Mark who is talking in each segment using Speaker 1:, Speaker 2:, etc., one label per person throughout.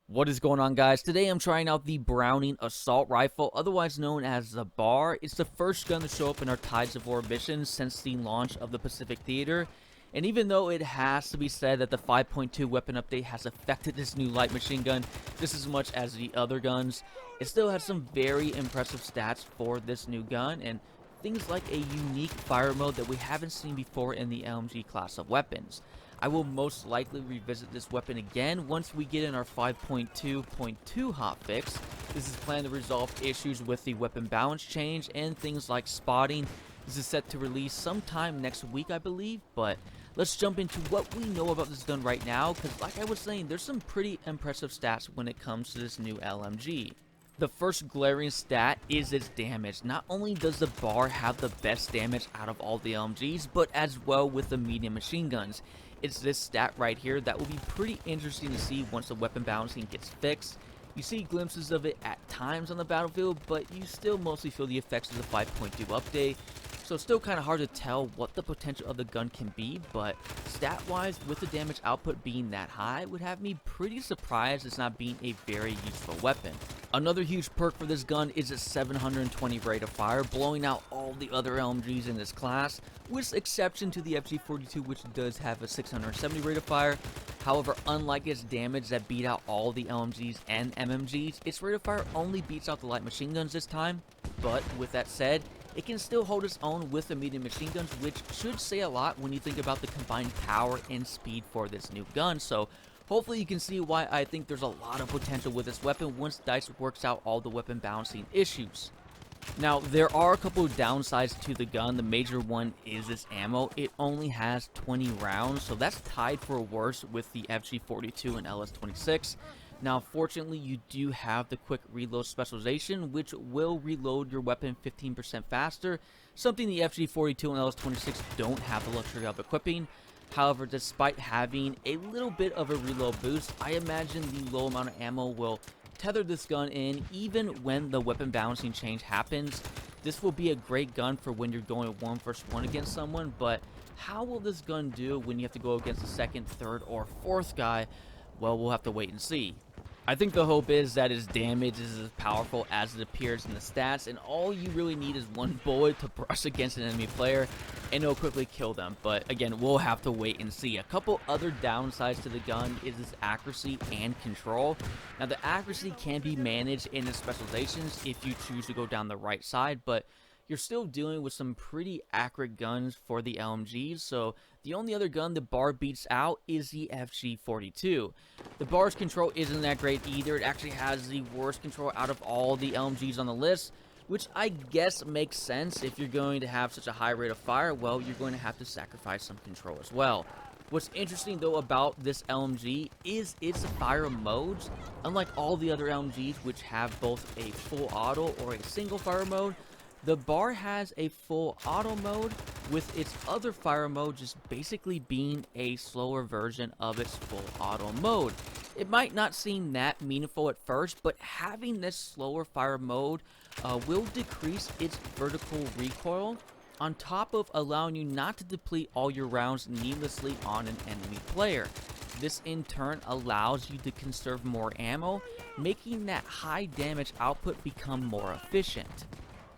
Speaker 1: What is going on, guys? Today I'm trying out the Browning Assault Rifle, otherwise known as the BAR. It's the first gun to show up in our Tides of War missions since the launch of the Pacific Theater. And even though it has to be said that the 5.2 weapon update has affected this new light machine gun just as much as the other guns, it still has some very impressive stats for this new gun and things like a unique fire mode that we haven't seen before in the LMG class of weapons. I will most likely revisit this weapon again once we get in our 5.2.2 hotfix. This is planned to resolve issues with the weapon balance change and things like spotting. This is set to release sometime next week, I believe, but let's jump into what we know about this gun right now, because like I was saying, there's some pretty impressive stats when it comes to this new LMG. The first glaring stat is its damage. Not only does the BAR have the best damage out of all the LMGs, but as well with the medium machine guns. It's this stat right here that will be pretty interesting to see once the weapon balancing gets fixed. You see glimpses of it at times on the battlefield, but you still mostly feel the effects of the 5.2 update. So it's still kind of hard to tell what the potential of the gun can be, but stat-wise, with the damage output being that high, would have me pretty surprised it's not being a very useful weapon. Another huge perk for this gun is its 720 rate of fire, blowing out all the other LMGs in this class, with exception to the FG42, which does have a 670 rate of fire. However, unlike its damage that beat out all the LMGs and MMGs, its rate of fire only beats out the light machine guns this time. But with that said, it can still hold its own with the medium machine guns, which should say a lot when you think about the combined power and speed for this new gun. So hopefully you can see why I think there's a lot of potential with this weapon once DICE works out all the weapon balancing issues. Now, there are a couple of downsides to the gun. The major one is its ammo. It only has 20 rounds, so that's tied for worse with the FG42 and LS26. Now, fortunately, you do have the quick reload specialization, which will reload your weapon 15% faster, something the FG42 and LS26 don't have the luxury of equipping. However, despite having a little bit of a reload boost, I imagine the low amount of ammo will tether this gun in even when the weapon balancing change happens. This will be a great gun for when you're going 1v1 against someone, but how will this gun do when you have to go against the second, third, or fourth guy? Well, we'll have to wait and see. I think the hope is that its damage is as powerful as it appears in the stats, and all you really need is one bullet to brush against an enemy player, and it'll quickly kill them. But again, we'll have to wait and see. A couple other downsides to the gun is its accuracy and control. Now, the accuracy can be managed in its specializations if you choose to go down the right side, but you're still dealing with some pretty accurate guns for the LMGs, so the only other gun the BAR beats out is the FG42. The BAR's control isn't that great either. It actually has the worst control out of all the LMGs on the list, which I guess makes sense. If you're going to have such a high rate of fire, well, you're going to have to sacrifice some control as well. What's interesting though about this LMG is its fire modes. Unlike all the other LMGs, which have both a full auto or a single fire mode, the BAR has a full auto mode, with its other fire mode just basically being a slower version of its full auto mode. It might not seem that meaningful at first, but having this slower fire mode will decrease its vertical recoil, on top of allowing you not to deplete all your rounds needlessly on an enemy player. This in turn allows you to conserve more ammo, making that high damage output become more efficient.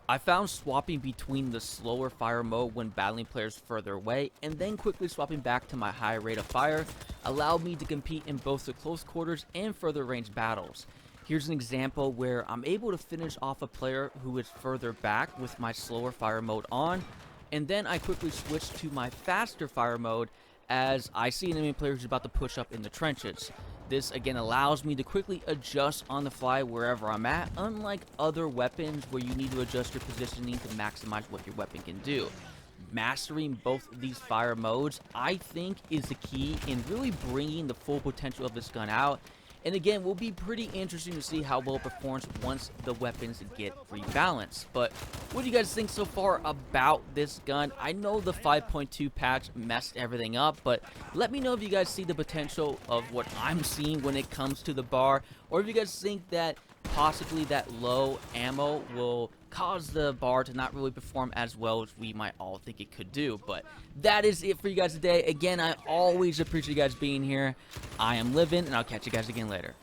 Speaker 1: I found swapping between the slower fire mode when battling players further away and then quickly swapping back to my high rate of fire allowed me to compete in both the close quarters and further range battles. Here's an example where I'm able to finish off a player who is further back with my slower fire mode on, and then I quickly switch to my faster fire mode as I see an enemy player who's about to push up in the trenches. This again allows me to quickly adjust on the fly wherever I'm at, unlike other weapons where you need to adjust your positioning to maximize what your weapon can do. Mastering both of these fire modes, I think, is the key in really bringing the full potential of this gun out. And again, will be pretty interesting to see how well it performs once the weapons get rebalanced. But what do you guys think so far about this gun? I know the 5.2 patch messed everything up, but let me know if you guys see the potential of what I'm seeing when it comes to the BAR, or if you guys think that possibly that low ammo will cause the BAR to not really perform as well as we might all think it could do. But that is it for you guys today. Again, I always appreciate you guys being here. I am Living, and I'll catch you guys again later.